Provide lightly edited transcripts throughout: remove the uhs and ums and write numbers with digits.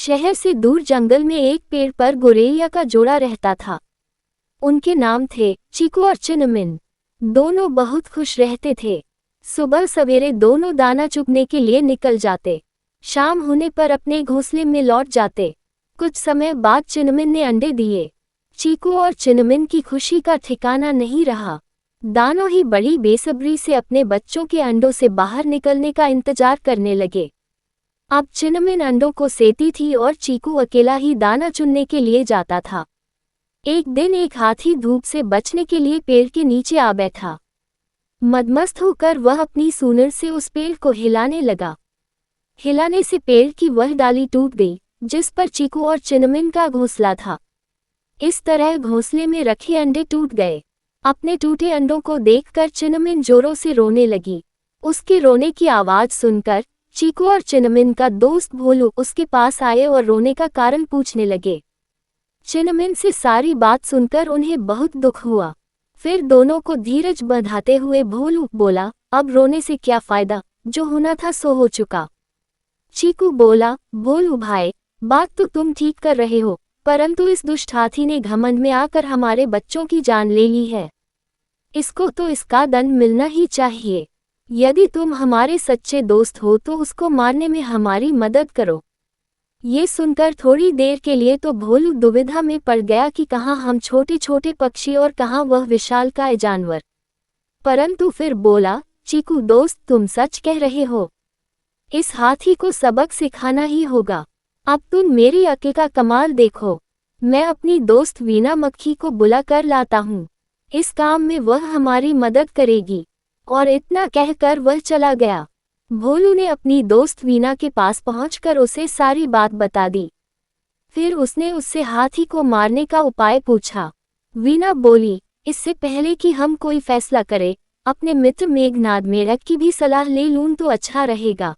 शहर से दूर जंगल में एक पेड़ पर गोरैया का जोड़ा रहता था। उनके नाम थे चीकू और चिनमिन। दोनों बहुत खुश रहते थे। सुबह सवेरे दोनों दाना चुगने के लिए निकल जाते। शाम होने पर अपने घोंसले में लौट जाते। कुछ समय बाद चिनमिन ने अंडे दिए। चीकू और चिनमिन की खुशी का ठिकाना नहीं रहा। दोनों ही बड़ी बेसब्री से अपने बच्चों के अंडों से बाहर निकलने का इंतजार करने लगे। अब चिनमिन अंडों को सेती थी और चीकू अकेला ही दाना चुनने के लिए जाता था। एक दिन एक हाथी धूप से बचने के लिए पेड़ के नीचे आ बैठा। मदमस्त होकर वह अपनी सूंड से उस पेड़ को हिलाने लगा। हिलाने से पेड़ की वह डाली टूट गई जिस पर चीकू और चिनमिन का घोंसला था। इस तरह घोंसले में रखे अंडे टूट गए। अपने टूटे अंडों को देखकर चिनमिन जोरों से रोने लगी। उसके रोने की आवाज सुनकर चीकू और चिनमिन का दोस्त भोलू उसके पास आए और रोने का कारण पूछने लगे। चिनमिन से सारी बात सुनकर उन्हें बहुत दुख हुआ। फिर दोनों को धीरज बंधाते हुए भोलू बोला, अब रोने से क्या फायदा, जो होना था सो हो चुका। चीकू बोला, भोलू भाई, बात तो तुम ठीक कर रहे हो, परंतु इस दुष्ट हाथी ने घमंड में आकर हमारे बच्चों की जान ले ली है। इसको तो इसका दंड मिलना ही चाहिए। यदि तुम हमारे सच्चे दोस्त हो तो उसको मारने में हमारी मदद करो। ये सुनकर थोड़ी देर के लिए तो भोलू दुविधा में पड़ गया कि कहाँ हम छोटे छोटे पक्षी और कहाँ वह विशालकाय जानवर। परंतु फिर बोला, चीकू दोस्त, तुम सच कह रहे हो। इस हाथी को सबक सिखाना ही होगा। अब तुम मेरी अक्ल का कमाल देखो। मैं अपनी दोस्त वीना मक्खी को बुला कर लाता हूँ। इस काम में वह हमारी मदद करेगी। और इतना कहकर वह चला गया। भोलू ने अपनी दोस्त वीना के पास पहुंचकर उसे सारी बात बता दी। फिर उसने उससे हाथी को मारने का उपाय पूछा। वीना बोली, इससे पहले कि हम कोई फैसला करें, अपने मित्र मेघनाद मेढक की भी सलाह ले लूं तो अच्छा रहेगा।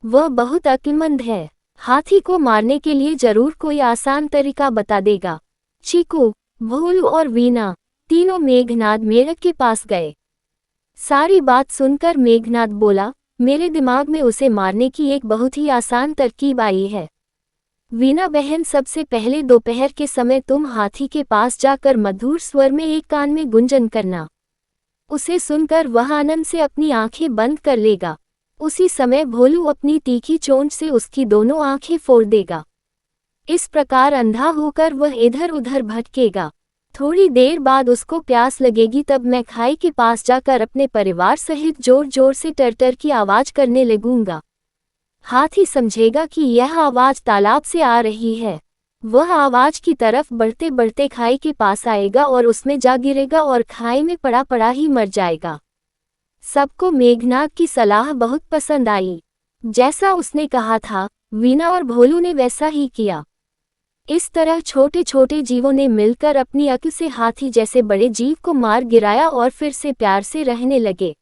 वह बहुत अक्लमंद है। हाथी को मारने के लिए जरूर कोई आसान तरीका बता देगा। चीकू, भोलू और वीना तीनों मेघनाद मेढक के पास गए। सारी बात सुनकर मेघनाद बोला, मेरे दिमाग में उसे मारने की एक बहुत ही आसान तरकीब आई है। वीना बहन, सबसे पहले दोपहर के समय तुम हाथी के पास जाकर मधुर स्वर में एक कान में गुंजन करना। उसे सुनकर वह आनंद से अपनी आंखें बंद कर लेगा। उसी समय भोलू अपनी तीखी चोंच से उसकी दोनों आंखें फोड़ देगा। इस प्रकार अंधा होकर वह इधर उधर भटकेगा। थोड़ी देर बाद उसको प्यास लगेगी, तब मैं खाई के पास जाकर अपने परिवार सहित जोर जोर से टरटर की आवाज करने लगूंगा। हाथी समझेगा कि यह आवाज तालाब से आ रही है। वह आवाज की तरफ बढ़ते बढ़ते खाई के पास आएगा और उसमें जा गिरेगा और खाई में पड़ा पड़ा ही मर जाएगा। सबको मेघनाद की सलाह बहुत पसंद आई। जैसा उसने कहा था, वीना और भोलू ने वैसा ही किया। इस तरह छोटे छोटे जीवों ने मिलकर अपनी अक्ल से हाथी जैसे बड़े जीव को मार गिराया और फिर से प्यार से रहने लगे।